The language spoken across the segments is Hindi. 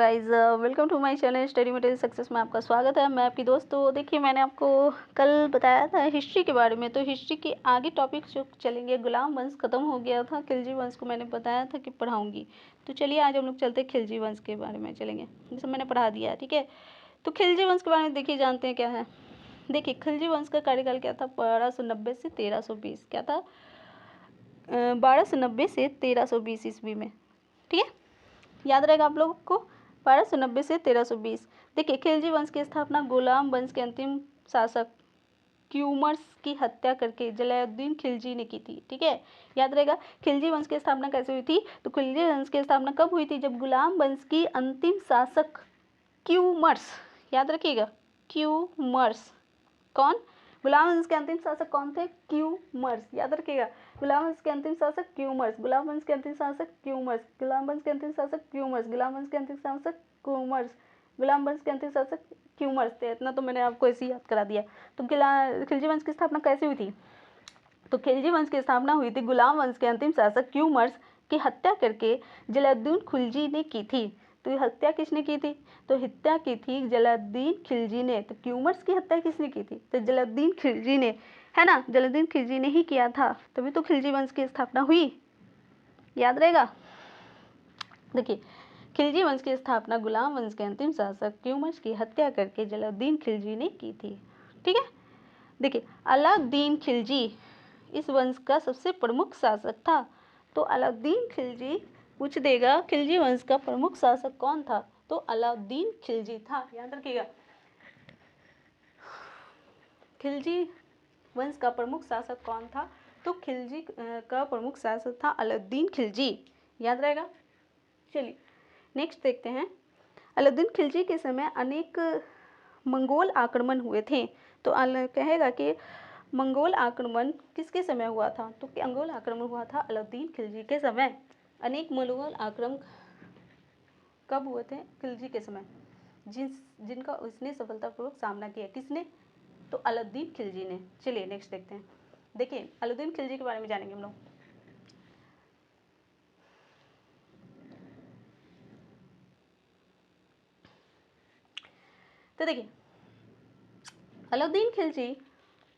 Guys, welcome to my channel study material success में आपका स्वागत है। मैं आपकी दोस्त। तो देखिए, मैंने आपको कल बताया था हिस्ट्री के बारे में। तो हिस्ट्री के आगे टॉपिक जो चलेंगे, गुलाम वंश ख़त्म हो गया था, खिलजी वंश को मैंने बताया था कि पढ़ाऊंगी। तो चलिए आज हम लोग चलते हैं खिलजी वंश के बारे में चलेंगे, जैसे मैंने पढ़ा दिया है। ठीक है, तो खिलजी वंश के बारे में देखिए, जानते हैं क्या है। देखिए, खिलजी वंश का कार्यकाल क्या था, 1290 से 1320। क्या था, 1290 से 1320 ईस्वी में। ठीक है, याद रहेगा आप लोगों को, 1290 से 1320। देखिए, खिलजी वंश की स्थापना गुलाम वंश के अंतिम शासक क्यूमर्स की हत्या करके जलालुद्दीन खिलजी ने की थी। ठीक है, याद रहेगा खिलजी वंश की स्थापना कैसे हुई थी। तो खिलजी वंश की स्थापना कब हुई थी, जब गुलाम वंश की अंतिम शासक क्यूमर्स, याद रखिएगा क्यूमर्स, कौन, गुलाम वंश के अंतिम शासक कौन थे, क्यूमर्स, याद रखिएगा। गुलाम वंश के अंतिम शासक क्यूमर्स, गुलाम वंश के अंतिम शासक क्यूमर्स, गुलाम वंश के अंतिम शासक क्यूमर्स, गुलाम वंश के अंतिम शासक क्यूमर्स, गुलाम वंश के अंतिम शासक क्यूमर्स थे। इतना तो मैंने आपको ऐसे ही याद करा दिया। तो खिलजी वंश की स्थापना कैसे हुई थी। तो खिलजी वंश की स्थापना हुई थी गुलाम वंश के अंतिम शासक क्यूमर्स की हत्या करके जलालुद्दीन खिलजी ने की थी। तो ये हत्या किसने की थी, तो हत्या की थी जलालुद्दीन खिलजी ने। तो क्यूमर्स की हत्या किसने की थी, तो जलालुद्दीन खिलजी ने, है ना, जलालुद्दीन खिलजी ने ही किया था। तभी तो खिलजी वंश की स्थापना हुई, याद रहेगा। देखिए, खिलजी वंश की स्थापना गुलाम वंश के अंतिम शासक क्यूमर्स की हत्या करके जलालुद्दीन खिलजी ने की थी। ठीक है, देखिए, अलाउद्दीन खिलजी इस वंश का सबसे प्रमुख शासक था। तो अलाउद्दीन खिलजी पूछ देगा, खिलजी वंश का प्रमुख शासक कौन था, तो अलाउद्दीन खिलजी था, याद रखिएगा। खिलजी वंश का प्रमुख शासक कौन था, तो खिलजी का प्रमुख शासक था अलाउद्दीन खिलजी, याद रहेगा। चलिए नेक्स्ट देखते हैं। अलाउद्दीन खिलजी के समय अनेक मंगोल आक्रमण हुए थे। तो कहेगा कि मंगोल आक्रमण किसके समय हुआ था, तो मंगोल आक्रमण हुआ था अलाउद्दीन खिलजी के समय। अनेक मंगोल आक्रमण कब हुए थे, खिलजी के समय, जिनका उसने सफलतापूर्वक सामना किया। किसने, तो अलाउद्दीन खिलजी ने। चलिए नेक्स्ट देखते हैं। देखिए, अलाउद्दीन खिलजी के बारे में जानेंगे हम लोग। तो देखिए, अलाउद्दीन खिलजी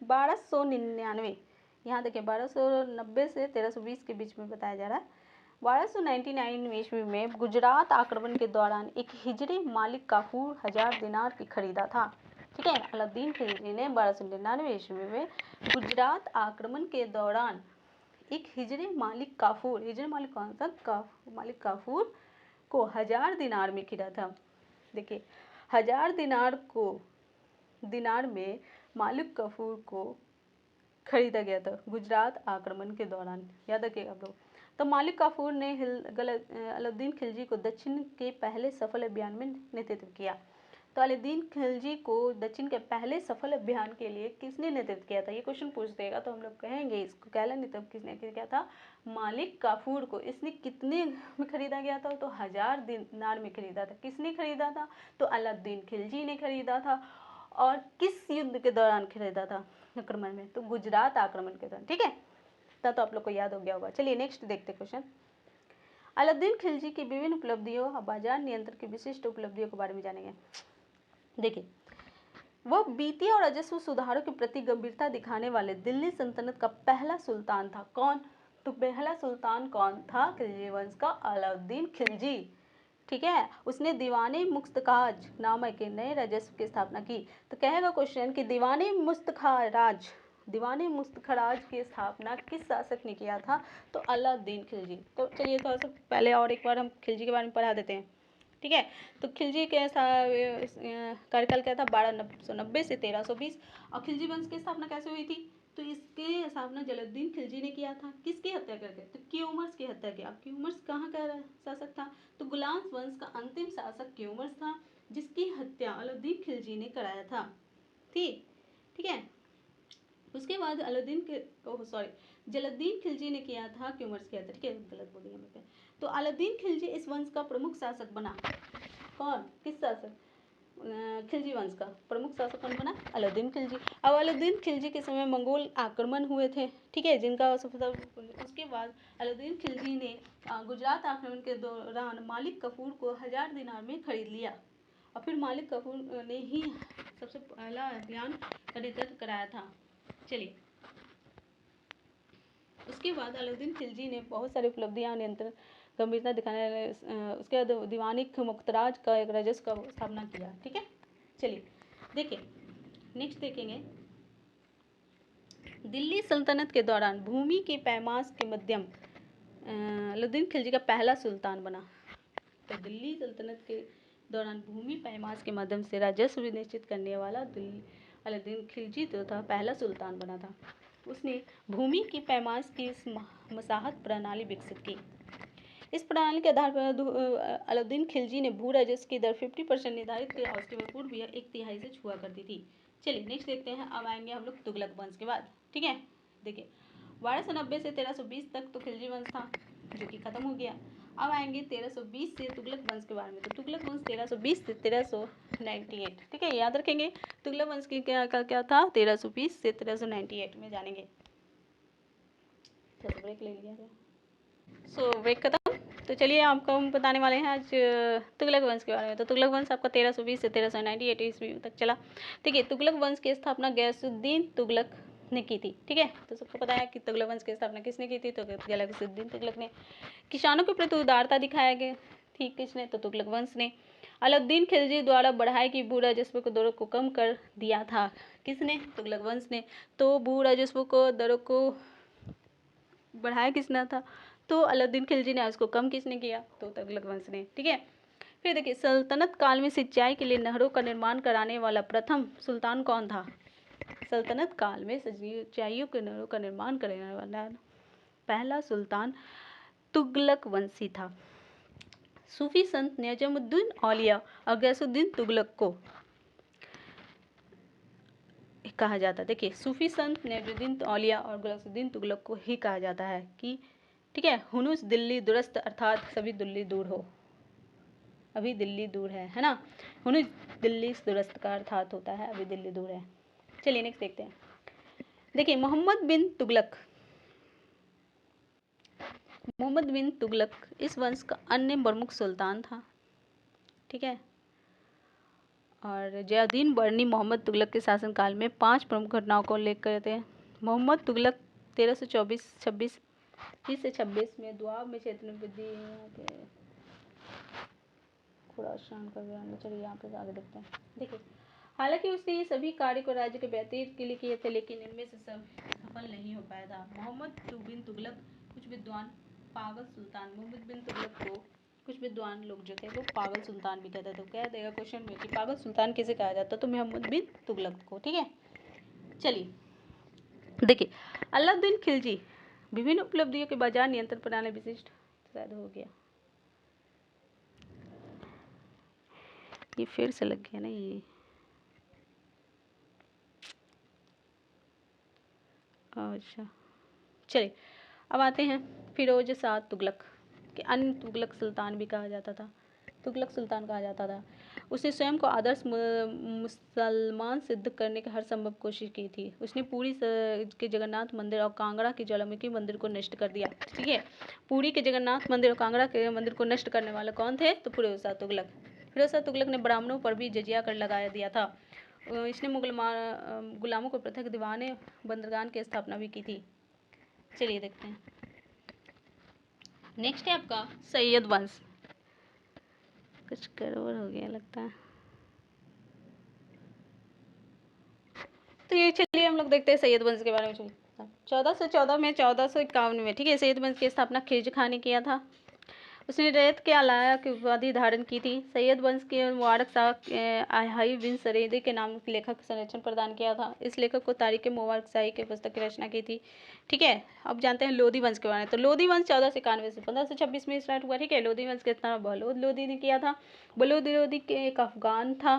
1299, यहाँ देखिए 1290 से 1320 के बीच में बताया जा रहा है। 1299 ईस्वी में गुजरात आक्रमण के दौरान एक हिजड़े मालिक काफूर 1000 दिनार की खरीदा था। ठीक है, अलाउद्दीन खिलजी ने 1299 ईस्वी में गुजरात आक्रमण के दौरान एक हिजड़े मालिक काफूर, हिजड़े मालिक कौन सा, मालिक काफूर को 1000 दिनार में खरीदा था। देखिए, 1000 दिनार में मालिक काफूर को खरीदा गया था गुजरात आक्रमण के दौरान, याद रखिएगा आप लोग। तो मालिक काफूर ने अलाउद्दीन खिलजी को दक्षिण के पहले सफल अभियान में नेतृत्व किया। तो अलाउद्दीन खिलजी को दक्षिण के पहले सफल अभियान के लिए किसने नेतृत्व किया था, ये क्वेश्चन पूछ देगा। तो हम लोग कहेंगे इसको पहला नेतृत्व किसने किया था, मालिक काफूर को। इसने कितने में खरीदा गया था, तो 1000 दिनार में खरीदा था। किसने खरीदा था, तो अलाउद्दीन खिलजी ने खरीदा था। और किस युद्ध के दौरान खरीदा था, आक्रमण में, तो गुजरात आक्रमण के दौरान। ठीक है, तो आप लोग को याद हो गया होगा। चलिए नेक्स्ट देखते क्वेश्चन। अलाउद्दीन खिलजी की विभिन्न उपलब्धियों और बाजार नियंत्रण की विशिष्ट उपलब्धियों के बारे में जानेंगे। देखिए, वह वित्तीय और राजस्व सुधारों के प्रति गंभीरता दिखाने वाले दिल्ली सल्तनत का पहला सुल्तान था। कौन, तो पहला सुल्तान कौन था, खिलजी वंश का अलाउद्दीन खिलजी। ठीक है, उसने दीवाने मुस्तखाराज नामक के नए राजस्व की स्थापना की। तो कहेगा क्वेश्चन कि दीवाने मुस्तखराज की स्थापना किस शासक ने किया था, तो अलाउद्दीन खिलजी। तो चलिए थोड़ा सा पहले और एक बार हम खिलजी के बारे में पढ़ा देते हैं। ठीक है, तो खिलजी के कार्यकाल क्या था, 1290 से 1320। और खिलजी वंश की स्थापना कैसे हुई थी, तो इसकी स्थापना जलालुद्दीन खिलजी ने किया था। किसकी हत्या करके, तो क्यूमर्स की हत्या की। अब क्यूमर्स कहाँ का शासक था, तो गुलाम वंश का अंतिम शासक क्यूमर्स था, जिसकी हत्या अलाउद्दीन खिलजी ने कराया था। ठीक है, उसके बाद जलालुद्दीन खिलजी ने किया था क्यूमर्स की हत्या। ठीक है, गलत बोली यहाँ पे। तो अलाउद्दीन खिलजी इस वंश का प्रमुख शासक बना। कौन, किस शासक, खिलजी वंश का प्रमुख शासक कौन बना? अलाउद्दीन खिलजी। अब अलाउद्दीन खिलजी के समय मंगोल आक्रमण हुए थे, ठीक है, जिनका उसके बाद अलाउद्दीन खिलजी ने गुजरात आक्रमण के दौरान मालिक कफूर को 1000 दिनार में खरीद लिया और फिर मालिक कफूर ने ही सबसे पहला अभियान का नेतृत्व कराया था। चलिए, उसके बाद अलाउद्दीन खिलजी ने बहुत सारी उपलब्धियां नियंत्रण गंभीरता दिखाने उसके बाद दीवानिक मुक्तराज का एक राजस्व का स्थापना किया, ठीक है। चलिए देखिए, नेक्स्ट देखेंगे, दिल्ली सल्तनत के दौरान भूमि के पैमास के मध्यम अलाउद्दीन खिलजी का पहला सुल्तान बना। तो दिल्ली सल्तनत के दौरान भूमि पैमास के माध्यम से राजस्व निश्चित करने वाला अलाउद्दीन खिलजी जो था पहला सुल्तान बना था। उसने भूमि की पैमास की मसाहत प्रणाली विकसित की। इस प्रणाली के आधार पर अलाउद्दीन खिलजी ने भू राजस्व की दर 50% निर्धारित की और उसके पूर्व भी 1/3 से छुआ करती थी। चलिए नेक्स्ट देखते हैं। अब आएंगे हम लोग तुगलक वंश के बाद, ठीक है। देखिए, 1290 से 1320 तक तो खिलजी वंश था जो कि खत्म हो गया। अब आएंगे 1320 से तुगलक वंश के बारे में। तो तुगलक वंश 1320 से 1398, ठीक है, याद रखेंगे। तुगलक वंश की क्या था? 1320 से 1398 में जानेंगे। तो ब्रेक ले लिया है। ब्रेक खत्म। तो चलिए आपको हम बताने वाले हैं आज तुगलक वंश के बारे में। तो तुगलक वंश आपका 1320 से 1398 ईस्वी तक चला। ठीक है, तुगलक वंश की स्थापना गयासुद्दीन तुगलक ने की थी, ठीक है। तो सबको पता है कि तुगलक वंश की स्थापना किसने की थी? तो गयासुद्दीन तुगलक ने। किसानों के प्रति उदारता दिखाया गया थी किसने? तो तुगलक वंश ने। अलाउद्दीन खिलजी द्वारा बढ़ाई की भू राजस्व को दरों को कम कर दिया था किसने? तुगलक वंश ने। तो भू राजस्व को दरों को बढ़ाया किसने था? तो अलाउद्दीन खिलजी ने। उसको कम किसने किया? तो तुगलक वंश ने, ठीक है। फिर देखिए, सल्तनत काल में सिंचाई के लिए नहरों का निर्माण कराने वाला प्रथम सुल्तान कौन था? सल्तनत काल में सिंचाई के नहरों का निर्माण करने वाला पहला सुल्तान तुगलक वंशी था। सूफी संत नजमुद्दीन औलिया और गयासुद्दीन तुगलक को कहा जाता है। देखिए, सूफी संत नजमुद्दीन औलिया और गयासुद्दीन तुगलक को ही कहा जाता है कि, ठीक है, हुनुस दिल्ली दुरस्त, अर्थात सभी दिल्ली दूर हो, अभी दिल्ली दूर है ना। हुनुस दिल्ली दुरस्त का अर्थात होता है अभी दिल्ली दूर है। चलिए नेक्स्ट देखते हैं। देखिए, मोहम्मद बिन तुगलक इस वंश का अन्य प्रमुख सुल्तान था, ठीक है। और जयादीन बर्नी मोहम्मद तुगलक के शासनकाल में 5 प्रमुख घटनाओं को उल्लेख करते हैं। मोहम्मद तुगलक 1326 से 26 में दुआब में क्षेत्र में वृद्धि खुरासान का बयान। चलिए यहाँ पे आगे देखते हैं। देखिए, हालांकि उसने ये सभी कार्य को राज्य के बेहतर के लिए किए थे, लेकिन इनमें से सब सफल नहीं हो पाया था। मोहम्मद बिन तुगलक कुछ विद्वान पागल सुल्तान, मोहम्मद बिन तुगलक को कुछ विद्वान लोग जो थे वो पागल सुल्तान भी कहते थे। तो कह देगा क्वेश्चन में कि पागल सुल्तान किसे कहा जाता? तो मोहम्मद बिन तुगलक को, ठीक है। चलिए देखिए, अलाउद्दीन खिलजी विभिन्न उपलब्धियों के बाजार नियंत्रण प्रणाली विशिष्ट शायद हो गया, ये फिर से लग गया ना ये। अच्छा चलिए, अब आते हैं फिरोज शाह तुगलक के अन्य तुगलक सुल्तान भी कहा जाता था, तुगलक सुल्तान कहा जाता था। उसने स्वयं को आदर्श मुसलमान सिद्ध करने की हर संभव कोशिश की थी। उसने पुरी के जगन्नाथ मंदिर और कांगड़ा के ज्वालामुखी मंदिर को नष्ट कर दिया, ठीक है। पुरी के जगन्नाथ मंदिर और कांगड़ा के मंदिर को नष्ट करने वाले कौन थे? तो फिरोज शाह तुगलक। फिरोज शाह तुगलक ने ब्राह्मणों पर भी जजिया कर लगा दिया था। इसने गुलामों को पृथक दीवाने बंदरगाह की स्थापना भी की थी। चलिए देखते हैं। नेक्स्ट है आपका सैयद वंश। कुछ गड़बड़ हो गया लगता है, तो ये चलिए हम लोग देखते हैं सैयद वंश के बारे में। 1414 में 1451 में, ठीक है, सैयद वंश की स्थापना खिलजी खान ने किया था। उसने रैयत के आलाया की उपाधि धारण की थी। सैयद वंश के मुबारक शाह आहाई बिन सरेदी के नाम लेखक संरक्षण प्रदान किया था। इस लेखक को तारीख मुबारक शाही के पुस्तक की रचना की थी, ठीक है। अब जानते हैं लोधी वंश के बारे में। तो लोधी वंश 1491 से 1526 में स्टार्ट हुआ, ठीक है। लोधी वंश के स्थापना बलोद लोधी ने किया था। बलोद लोधी के एक अफगान था,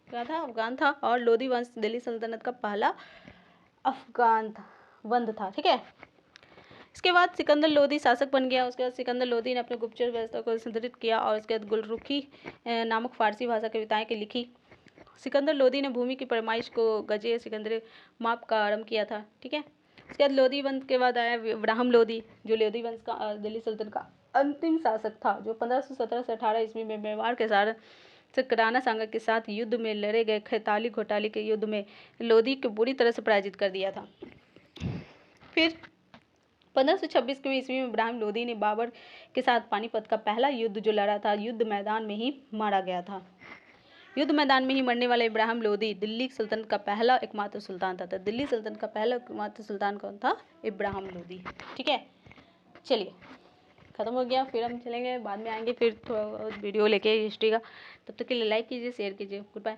क्या था? अफगान था। और लोधी वंश दिल्ली सल्तनत का पहला अफगान वंश था, ठीक है। इसके बाद सिकंदर लोदी शासक बन गया। उसके बाद सिकंदर लोदी ने अपने गुप्तचर व्यवस्था को संतुलित किया और उसके बाद गुलरुखी नामक फारसी भाषा कविताएं के लिखी। सिकंदर लोदी ने भूमि की पैमाइश को गजे सिकंदर माप का आरंभ किया था। ठीक है, उसके बाद लोदी वंश के बाद आया इब्राहिम लोदी, जो लोदी वंश का दिल्ली सल्तनत का अंतिम शासक था, जो 1517 से 18 ईस्वी में मेवाड़ के राणा सांगा के साथ युद्ध में लड़े गए खैताली घोटाले के युद्ध में लोदी को बुरी तरह से पराजित कर दिया था। फिर 1526 के ईस्वी में इब्राहिम लोदी ने बाबर के साथ पानीपत का पहला युद्ध जो लड़ा था, युद्ध मैदान में ही मारा गया था। युद्ध मैदान में ही मरने वाले इब्राहिम लोदी दिल्ली सल्तनत का पहला एकमात्र सुल्तान था। दिल्ली सल्तनत का पहला एकमात्र सुल्तान कौन था? इब्राहिम लोदी। ठीक है, चलिए खत्म हो गया। फिर हम चलेंगे, बाद में आएंगे फिर थोड़ा वीडियो लेके हिस्ट्री का। तब तक के लिए लाइक कीजिए, शेयर कीजिए। Good bye.